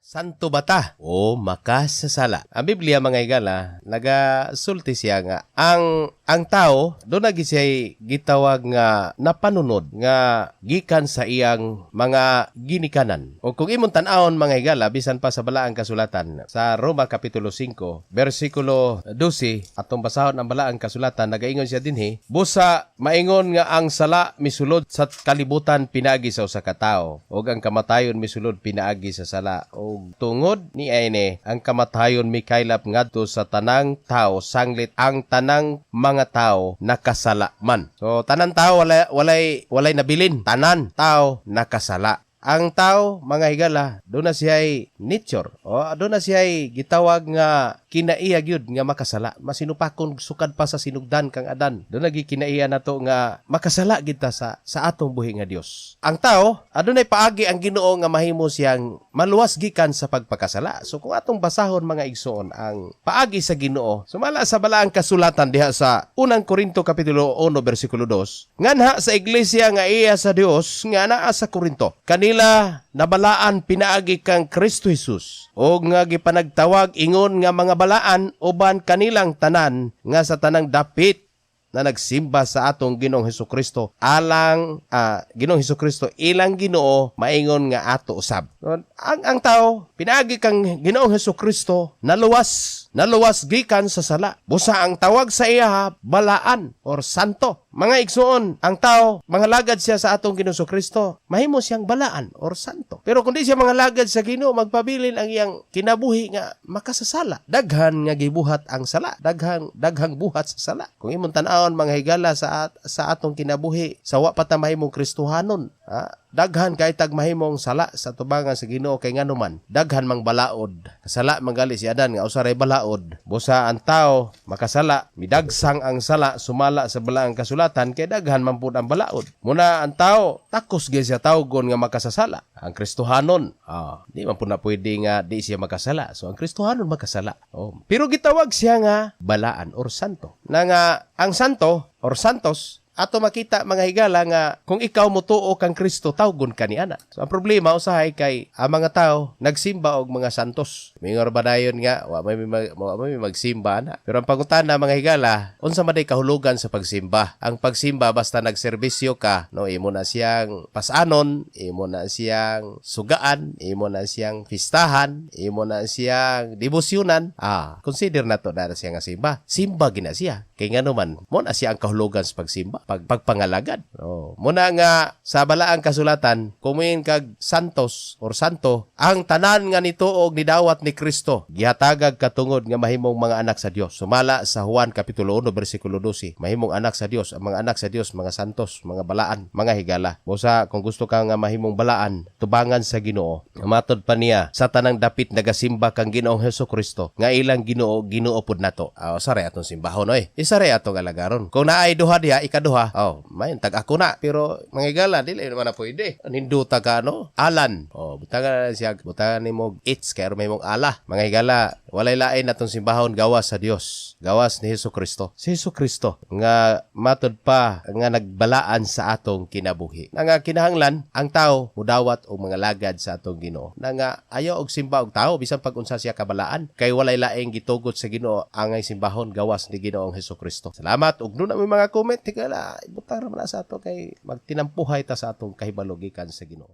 Santo bata o makasasala. Ang Biblia mga higala, nagasulti siya nga ang tao do nagi siya gitawag nga napanunod nga gikan sa iyang mga ginikanan. O kung imong tan-awon mga higala bisan pa sa balaang kasulatan sa Roma kapitulo 5 bersikulo 12 atong basahon ang balaang kasulatan nagaingon siya dinhi busa maingon nga ang sala misulod sa kalibutan pinaagi sa usa ka tawo ug ang kamatayon misulod pinaagi sa sala. Tungod ni Aine, ang kamatayon mikaylap ngadto sa tanang tao sanglit ang tanang mga tao nakasala man. So tanang tao walay nabilin, tanan tao nakasala. Ang tao mga higala, doon na siya'y nature o doon na siya'y gitawag nga kinaiya gyud nga makasala. Masinupakon sukad pa sa sinugdan kang Adan. Doon nagi kinaiya nato nga makasala kita sa atong buhi nga Dios. Ang tao, adunay paagi ang Ginoo nga mahimo siyang maluwas gikan sa pagpakasala. So kung atong basahon mga igsoon ang paagi sa Ginoo, sumala sa balaang kasulatan diha sa 1 Korinto kapitulo 1 bersikulo 2, nganha sa iglesia nga iya sa Dios nga naa sa Korinto. Kanila nabalaan pinaagi kang Kristo Jesus o nga gipanagtawag ingon nga mga balaan uban kanilang tanan nga sa tanang dapit na nagsimba sa atong Ginoong Hesukristo alang Ginoong Hesukristo ilang Ginoo maingon nga ato usab. Ang tao pinaagi kang Ginoong Hesukristo naluwas gikan sa sala. Busa ang tawag sa iya balaan or santo. Mga igsoon, ang tao mangalagad siya sa atong Ginoong Hesukristo, mahimo siyang balaan or santo. Pero kundi siya mangalagad sa Ginoo, magpabilin ang iyang kinabuhi nga makasasala. Daghan nga gibuhat ang sala, daghang buhat sa sala. Kung imong tan-awon mga higala sa atong kinabuhi, sawa pa ta mahimong Kristohanon, daghan kay tag mahimong sala sa tubangan sa Ginoo kay nganuman daghan mang balaod kasala manggali si Adan nga usaray balaod busa ang tao makasala midagsang ang sala sumala sa balaang kasulatan kay daghan man pud ang balaod muna ang tao takos gyud siya tawgon nga makasasala ang Kristohanon di man pud na pwede nga di siya makasala so ang Kristohanon makasala pero gitawag siya nga balaan or santo na nga ang santo or santos ato makita mga higala nga kung ikaw motuo kang Kristo tawgon ka ni ana. So ang problema usahay kay ang mga tao nagsimba og mga santos. Mingon ba dayon nga wa may magsimba na. Pero ang pangutana mga higala, unsa man day kahulugan sa pagsimba? Ang pagsimba basta nagserbisyo ka, no imo na siyang pasanon, imo na siyang sugaan, imo na siyang pistahan, imo na siyang debosyonan. Consider nato na siya nga simba. Simba gina siya. Kay nganuman mo na siya ang kahulugan sa pagsimba. Pagpangalagad. Muna nga sa balaang kasulatan, kumin kag santos or santo, ang tanan nga nituog ni dawat ni Kristo, gihatagag katungod nga mahimong mga anak sa Dios. Sumala sa Juan kapitulo 1 bersikulo 12, mahimong anak sa Dios, ang mga anak sa Dios, mga santos, mga balaan, mga higala. Busa kung gusto ka nga mahimong balaan, tubangan sa Ginoo. Matod pa niya sa tanang dapit nagasimba kang Ginoong Hesukristo, nga ilang Ginoo pud nato. Saray atong simbahon isaray atong alagaron. Kung naay duha diha ikaduha may tag ako na pero mga higala dili naman na pwede ninduta ka alan butangan siya butangan nimo it's kay may mong ala mga higala walay lain natong simbahon gawas sa Dios gawas ni Hesukristo si Hesukristo nga matod pa nga nagbalaan sa atong kinabuhi nga kinahanglan ang tao mudawat og mga lagad sa atong Ginoo nga ayaw og simba og tao bisan pag unsa siya kabalaan kay walay laing gitugot sa Ginoo angay simbahon gawas ni Ginoong Hesukristo. Salamat ug duna may mga comment higala ibutang ra man sa ato kay magtinampuhay ta sa atong kahibalogikan sa Ginoo.